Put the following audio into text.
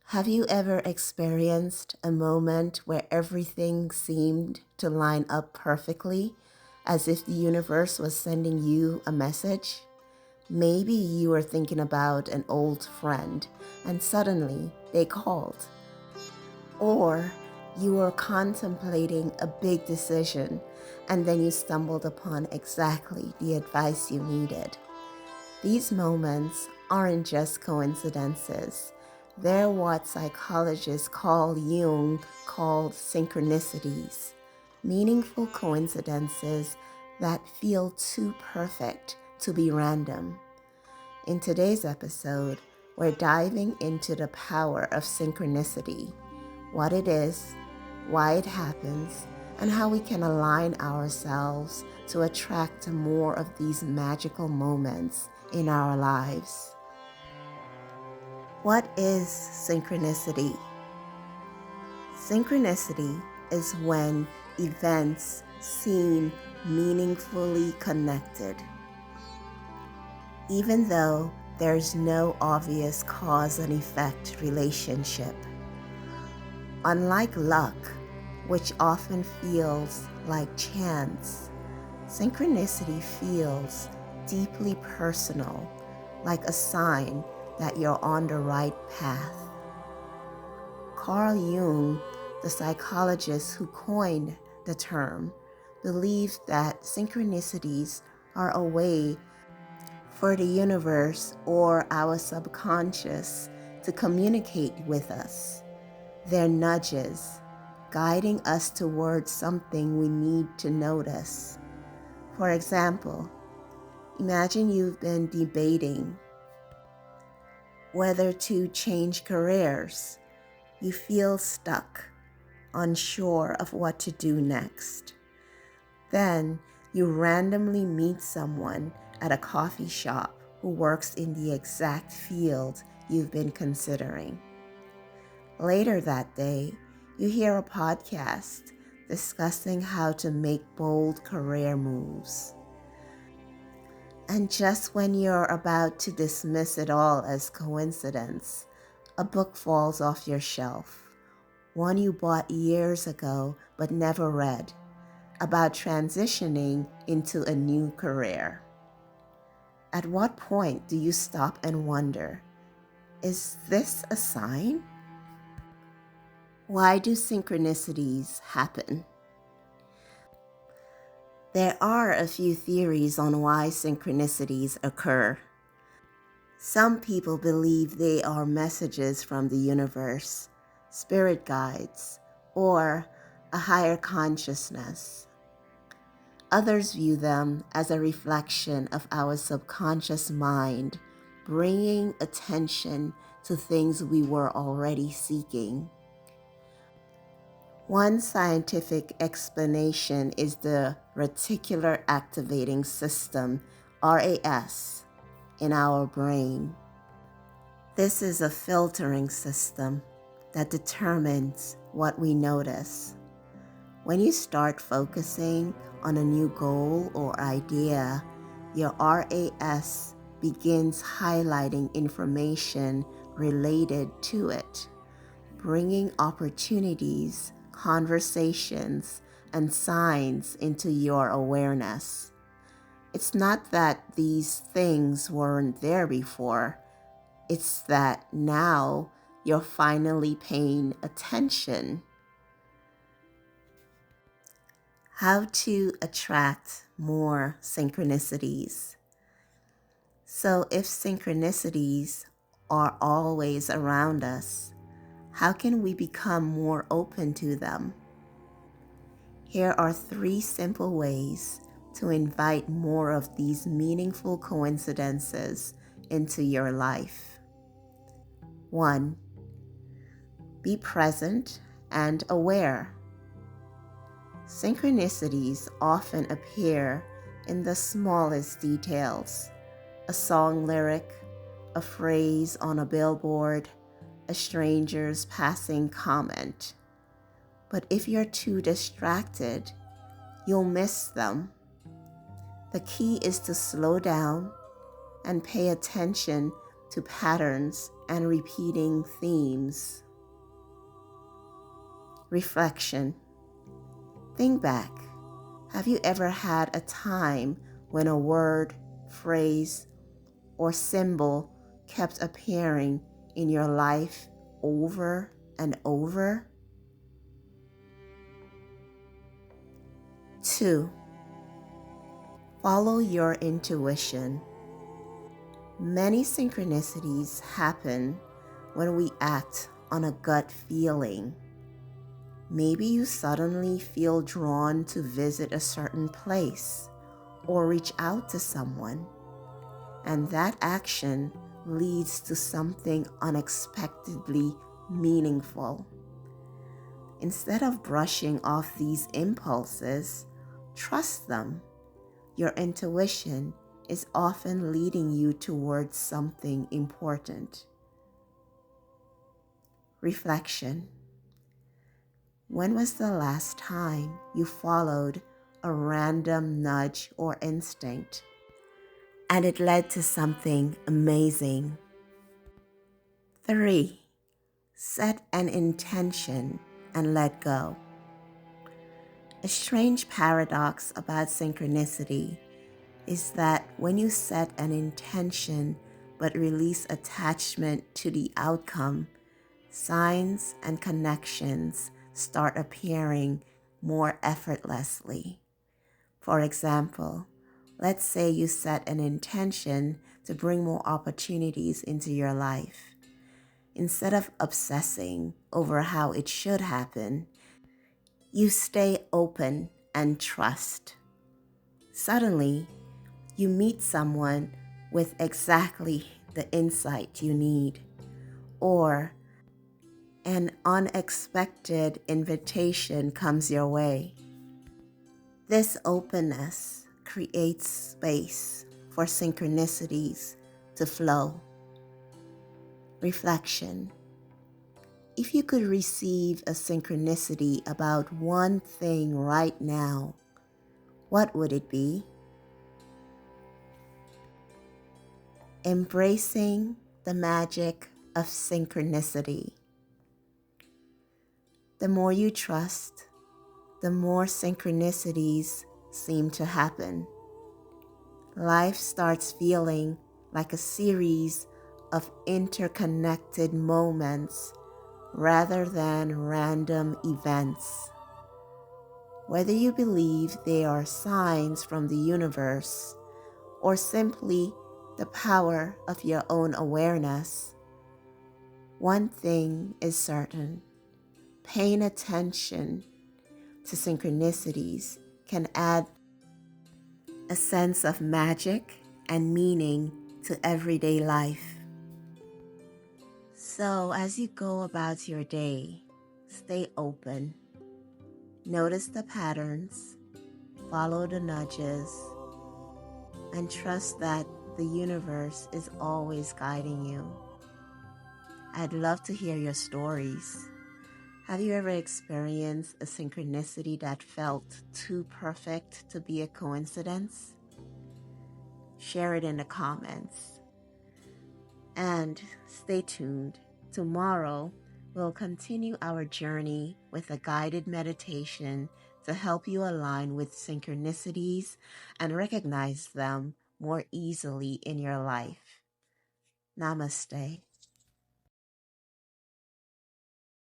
Have you ever experienced a moment where everything seemed to line up perfectly, as if the universe was sending you a message? Maybe you were thinking about an old friend and suddenly they called. Or you were contemplating a big decision and then you stumbled upon exactly the advice you needed. These moments aren't just coincidences. They're what psychologists Jung called synchronicities, meaningful coincidences that feel too perfect to be random. In today's episode, we're diving into the power of synchronicity, what it is, why it happens, and how we can align ourselves to attract more of these magical moments in our lives. What is synchronicity? Synchronicity is when events seem meaningfully connected, even though there's no obvious cause and effect relationship. Unlike luck, which often feels like chance, synchronicity feels deeply personal, like a sign that you're on the right path. Jung, the psychologist who coined the term, believed that synchronicities are a way for the universe or our subconscious to communicate with us. They're nudges, guiding us towards something we need to notice. For example, imagine you've been debating whether to change careers. You feel stuck, unsure of what to do next. Then you randomly meet someone at a coffee shop who works in the exact field you've been considering. Later that day, you hear a podcast discussing how to make bold career moves. And just when you're about to dismiss it all as coincidence, a book falls off your shelf, one you bought years ago but never read, about transitioning into a new career. At what point do you stop and wonder, is this a sign? Why do synchronicities happen? There are a few theories on why synchronicities occur. Some people believe they are messages from the universe, spirit guides, or a higher consciousness. Others view them as a reflection of our subconscious mind, bringing attention to things we were already seeking. One scientific explanation is the Reticular Activating System, RAS, in our brain. This is a filtering system that determines what we notice. When you start focusing on a new goal or idea, your RAS begins highlighting information related to it, bringing opportunities, conversations, and signs into your awareness. It's not that these things weren't there before. It's that now you're finally paying attention. How to attract more synchronicities. So if synchronicities are always around us, how can we become more open to them? Here are 3 simple ways to invite more of these meaningful coincidences into your life. 1. Be present and aware. Synchronicities often appear in the smallest details: a song lyric, a phrase on a billboard, a stranger's passing comment. But if you're too distracted, you'll miss them. The key is to slow down and pay attention to patterns and repeating themes. Reflection. Think back. Have you ever had a time when a word, phrase, or symbol kept appearing in your life over and over? 2. Follow your intuition. Many synchronicities happen when we act on a gut feeling. Maybe you suddenly feel drawn to visit a certain place or reach out to someone, and that action leads to something unexpectedly meaningful. Instead of brushing off these impulses, trust them. Your intuition is often leading you towards something important. Reflection. When was the last time you followed a random nudge or instinct and it led to something amazing? 3. Set an intention and let go. A strange paradox about synchronicity is that when you set an intention but release attachment to the outcome, signs and connections start appearing more effortlessly. For example, let's say you set an intention to bring more opportunities into your life. Instead of obsessing over how it should happen, you stay open and trust. Suddenly, you meet someone with exactly the insight you need, or an unexpected invitation comes your way. This openness creates space for synchronicities to flow. Reflection. If you could receive a synchronicity about one thing right now, what would it be? Embracing the magic of synchronicity. The more you trust, the more synchronicities seem to happen. Life starts feeling like a series of interconnected moments rather than random events. Whether you believe they are signs from the universe or simply the power of your own awareness, one thing is certain: paying attention to synchronicities can add a sense of magic and meaning to everyday life. So, as you go about your day, stay open. Notice the patterns, follow the nudges, and trust that the universe is always guiding you. I'd love to hear your stories. Have you ever experienced a synchronicity that felt too perfect to be a coincidence? Share it in the comments. And stay tuned. Tomorrow, we'll continue our journey with a guided meditation to help you align with synchronicities and recognize them more easily in your life. Namaste.